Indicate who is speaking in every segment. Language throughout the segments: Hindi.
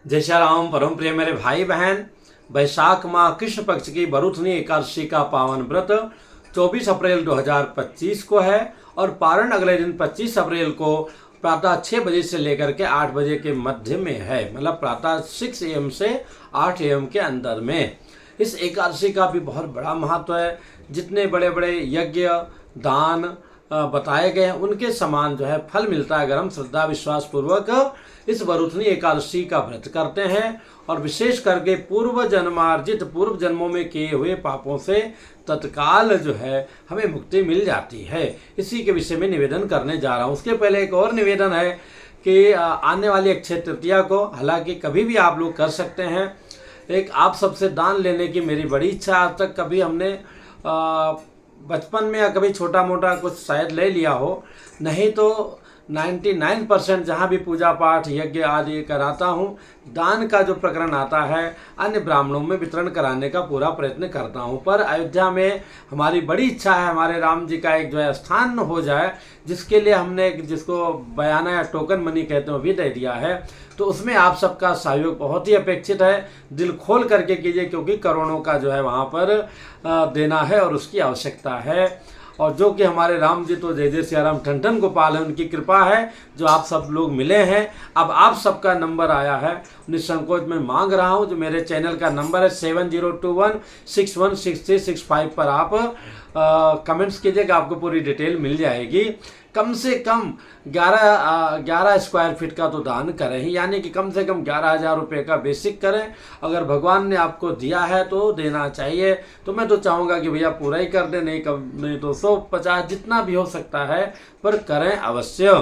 Speaker 1: जय श्री राम। परम प्रिय मेरे भाई बहन, वैशाख माह कृष्ण पक्ष की बरूथनी एकादशी का पावन व्रत 24 अप्रैल 2025 को है और पारण अगले दिन 25 अप्रैल को प्रातः 6 बजे से लेकर के 8 बजे के मध्य में है, मतलब प्रातः 6 AM से 8 AM के अंदर में। इस एकादशी का भी बहुत बड़ा महत्व है। जितने बड़े बड़े यज्ञ दान बताए गए हैं उनके समान जो है फल मिलता है अगर हम श्रद्धा विश्वास पूर्वक इस वरूथनी एकादशी का व्रत करते हैं। और विशेष करके पूर्व जन्मार्जित पूर्व जन्मों में किए हुए पापों से तत्काल जो है हमें मुक्ति मिल जाती है। इसी के विषय में निवेदन करने जा रहा हूँ। उसके पहले एक और निवेदन है कि आने वाली अक्षय तृतीया को, हालांकि कभी भी आप लोग कर सकते हैं, एक आप सबसे दान लेने की मेरी बड़ी इच्छा। आज तक कभी हमने बचपन में या कभी छोटा मोटा कुछ शायद ले लिया हो, नहीं तो 99% जहाँ भी पूजा पाठ यज्ञ आदि कराता हूँ, दान का जो प्रकरण आता है अन्य ब्राह्मणों में वितरण कराने का पूरा प्रयत्न करता हूँ। पर अयोध्या में हमारी बड़ी इच्छा है हमारे राम जी का एक जो है स्थान हो जाए, जिसके लिए हमने जिसको बयाना या टोकन मनी कहते हैं वो भी दे दिया है। तो उसमें आप सबका सहयोग बहुत ही अपेक्षित है। दिल खोल करके कीजिए, क्योंकि करोड़ों का जो है वहाँ पर देना है और उसकी आवश्यकता है। और जो कि हमारे राम जी तो जय जय सिया राम ठन गोपाल है, उनकी कृपा है जो आप सब लोग मिले हैं। अब आप सबका नंबर आया है, निसंकोच में मांग रहा हूं। जो मेरे चैनल का नंबर है 7021616365 पर आप कमेंट्स कीजिएगा, आपको पूरी डिटेल मिल जाएगी। कम से कम 11 स्क्वायर फीट का तो दान करें ही, यानी कि कम से कम 11,000 रुपये का बेसिक करें। अगर भगवान ने आपको दिया है तो देना चाहिए। तो मैं तो चाहूँगा कि भैया पूरा ही कर दें, नहीं तो 150 जितना भी हो सकता है, पर करें अवश्य,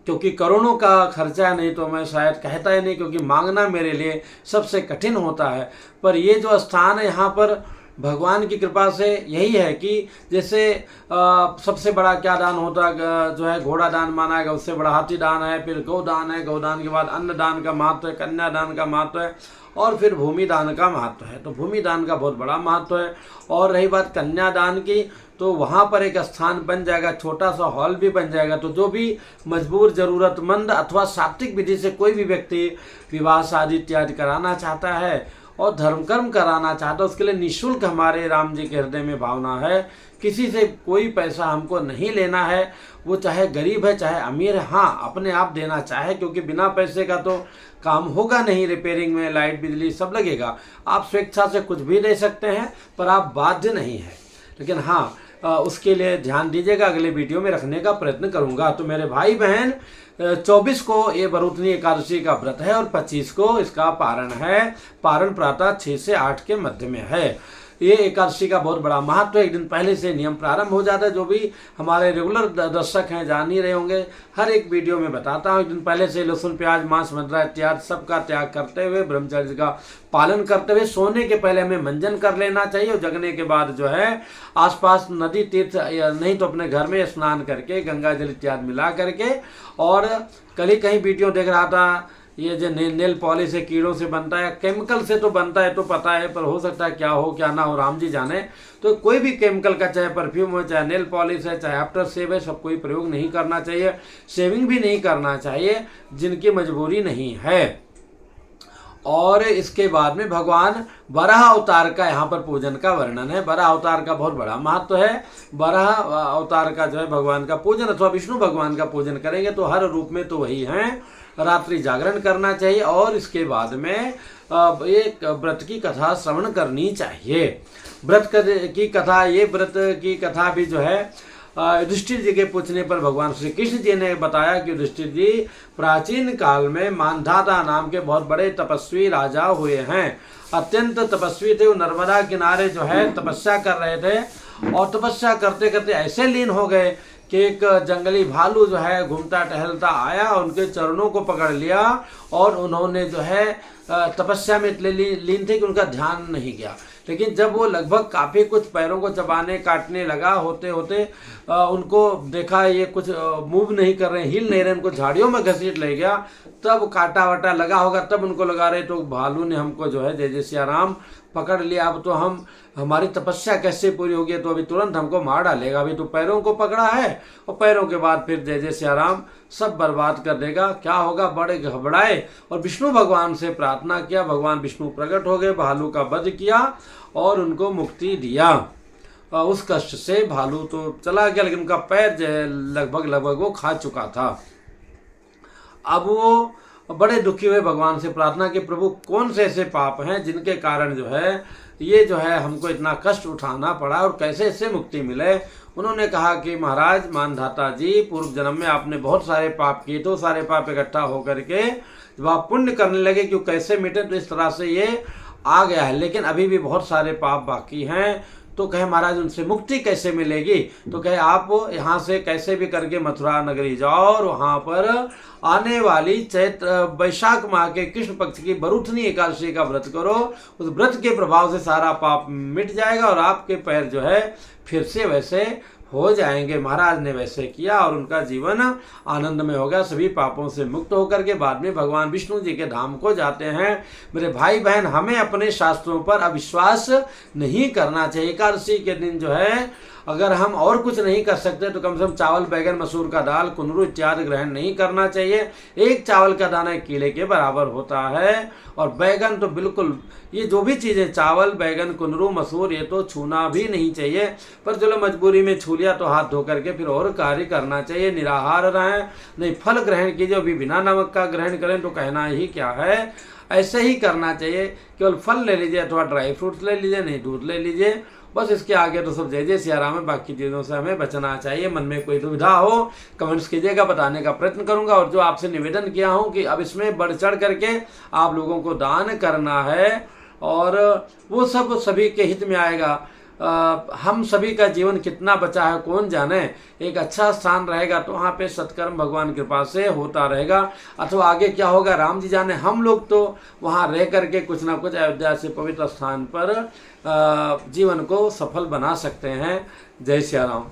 Speaker 1: क्योंकि करोड़ों का खर्चा नहीं तो मैं शायद कहता ही नहीं, क्योंकि मांगना मेरे लिए सबसे कठिन होता है। पर ये जो स्थान है यहाँ पर भगवान की कृपा से यही है कि जैसे सबसे बड़ा क्या दान होता है, जो है घोड़ा दान माना गया, उससे बड़ा हाथी दान है, फिर गौदान है, गौदान के बाद अन्न दान का महत्व है, कन्या दान का महत्व है, और फिर भूमि दान का महत्व है। तो भूमि दान का बहुत बड़ा महत्व है। और रही बात कन्या दान की, तो वहाँ पर एक स्थान बन जाएगा, छोटा सा हॉल भी बन जाएगा। तो जो भी मजबूर जरूरतमंद अथवा सात्विक विधि से कोई भी व्यक्ति विवाह शादी इत्यादि कराना चाहता है और धर्म कर्म कराना चाहता है, उसके लिए निःशुल्क हमारे राम जी के हृदय में भावना है। किसी से कोई पैसा हमको नहीं लेना है, वो चाहे गरीब है चाहे अमीर है। हाँ, अपने आप देना चाहे, क्योंकि बिना पैसे का तो काम होगा नहीं। रिपेयरिंग में लाइट बिजली सब लगेगा। आप स्वेच्छा से कुछ भी दे सकते हैं, पर आप बाध्य नहीं है। लेकिन हाँ, उसके लिए ध्यान दीजिएगा, अगले वीडियो में रखने का प्रयत्न करूंगा। तो मेरे भाई बहन, 24 को ये वरूथनी एकादशी का व्रत है और 25 को इसका पारण है। पारण प्रातः 6 से 8 के मध्य में है। ये एकादशी का बहुत बड़ा महत्व है। एक दिन पहले से नियम प्रारंभ हो जाता है। जो भी हमारे रेगुलर दर्शक हैं जान ही रहे होंगे, हर एक वीडियो में बताता हूँ। एक दिन पहले से लहसुन प्याज मांस मदिरा इत्यादि सबका त्याग करते हुए, ब्रह्मचर्य का पालन करते हुए, सोने के पहले हमें मंजन कर लेना चाहिए। और जगने के बाद जो है आसपास नदी तीर्थ नहीं तो अपने घर में स्नान करके गंगा जल इत्यादि मिला करके। और कल ही कहीं वीडियो देख रहा था, ये जो नेल पॉलिश है कीड़ों से बनता है, केमिकल से तो बनता है तो पता है, पर हो सकता है क्या हो क्या ना हो राम जी जाने। तो कोई भी केमिकल का, चाहे परफ्यूम है, चाहे नेल पॉलिश है, चाहे आफ्टर शेव है, सब कोई प्रयोग नहीं करना चाहिए। शेविंग भी नहीं करना चाहिए जिनकी मजबूरी नहीं है। और इसके बाद में भगवान वराह अवतार का यहाँ पर पूजन का वर्णन है। वराह अवतार का बहुत बड़ा महत्व है। वराह अवतार का जो है भगवान का पूजन अथवा विष्णु भगवान का पूजन करेंगे तो हर रूप में तो वही हैं। रात्रि जागरण करना चाहिए और इसके बाद में एक व्रत की कथा श्रवण करनी चाहिए। व्रत की कथा, ये व्रत की कथा भी जो है युधिष्ठिर जी के पूछने पर भगवान श्री कृष्ण जी ने बताया कि युधिष्ठिर जी प्राचीन काल में मानधाता नाम के बहुत बड़े तपस्वी राजा हुए हैं। अत्यंत तपस्वी थे। वो नर्मदा किनारे जो है तपस्या कर रहे थे और तपस्या करते करते ऐसे लीन हो गए कि एक जंगली भालू जो है घूमता टहलता आया, उनके चरणों को पकड़ लिया और उन्होंने जो है तपस्या में इतने लीन थे कि उनका ध्यान नहीं गया। लेकिन जब वो लगभग काफ़ी कुछ पैरों को चबाने काटने लगा, होते होते उनको देखा ये कुछ मूव नहीं कर रहे, हिल नहीं रहे, उनको झाड़ियों में घसीट ले गया। तब काटा वाटा लगा होगा, तब उनको लगा रहे तो भालू ने हमको जो है जय जय सिया राम पकड़ लिया, अब तो हम हमारी तपस्या कैसे पूरी होगी, तो अभी तुरंत हमको मार डालेगा, अभी तो पैरों को पकड़ा है और पैरों के बाद फिर जय जय सिया राम सब बर्बाद कर देगा। क्या होगा, बड़े घबराए और विष्णु भगवान से प्रार्थना किया। भगवान विष्णु प्रकट हो गए, भालू का वध किया और उनको मुक्ति दिया। उस कष्ट से भालू तो चला गया, लेकिन उनका पैर जो है लगभग वो खा चुका था। अब वो बड़े दुखी हुए, भगवान से प्रार्थना की, प्रभु कौन से ऐसे पाप हैं जिनके कारण जो है ये जो है हमको इतना कष्ट उठाना पड़ा और कैसे इससे मुक्ति मिले। उन्होंने कहा कि महाराज मानधाता जी, पूर्व जन्म में आपने बहुत सारे पाप किए, तो सारे पाप इकट्ठा होकर के जब आप पुण्य करने लगे क्यों कैसे मिटे, तो इस तरह से ये आ गया है, लेकिन अभी भी बहुत सारे पाप बाकी हैं। तो कहे महाराज उनसे मुक्ति कैसे मिलेगी, तो कहे आप यहाँ से कैसे भी करके मथुरा नगरी जाओ और वहाँ पर आने वाली चैत्र वैशाख माह के कृष्ण पक्ष की बरूथनी एकादशी का व्रत करो। उस व्रत के प्रभाव से सारा पाप मिट जाएगा और आपके पैर जो है फिर से वैसे हो जाएंगे। महाराज ने वैसे किया और उनका जीवन आनंद में हो गया, सभी पापों से मुक्त होकर के बाद में भगवान विष्णु जी के धाम को जाते हैं। मेरे भाई बहन, हमें अपने शास्त्रों पर अविश्वास नहीं करना चाहिए। एकादशी के दिन जो है अगर हम और कुछ नहीं कर सकते तो कम से कम चावल, बैगन, मसूर का दाल, कुंदरू इत्यादि ग्रहण नहीं करना चाहिए। एक चावल का दाना एक कीले के बराबर होता है। और बैगन तो बिल्कुल, ये जो भी चीज़ें चावल, बैगन, कुंदरू, मसूर, ये तो छूना भी नहीं चाहिए। पर चलो मजबूरी में छू लिया तो हाथ धो करके फिर और कार्य करना चाहिए। निराहार रहें, नहीं फल ग्रहण कीजिए, अभी बिना नमक का ग्रहण करें तो कहना ही क्या है, ऐसे ही करना चाहिए। केवल फल ले लीजिए अथवा ड्राई फ्रूट्स ले लीजिए, नहीं दूध ले लीजिए, बस। इसके आगे तो सब जय जय सिया राम है। बाकी चीज़ों से हमें बचना चाहिए। मन में कोई दुविधा हो कमेंट्स कीजिएगा, बताने का प्रयत्न करूंगा। और जो आपसे निवेदन किया हूं कि अब इसमें बढ़ चढ़ करके आप लोगों को दान करना है और वो सब सभी के हित में आएगा। हम सभी का जीवन कितना बचा है कौन जाने। एक अच्छा स्थान रहेगा तो वहाँ पे सत्कर्म भगवान कृपा से होता रहेगा, अथवा आगे क्या होगा राम जी जाने। हम लोग तो वहाँ रह करके कुछ ना कुछ अयोध्या से पवित्र स्थान पर जीवन को सफल बना सकते हैं। जय श्री राम।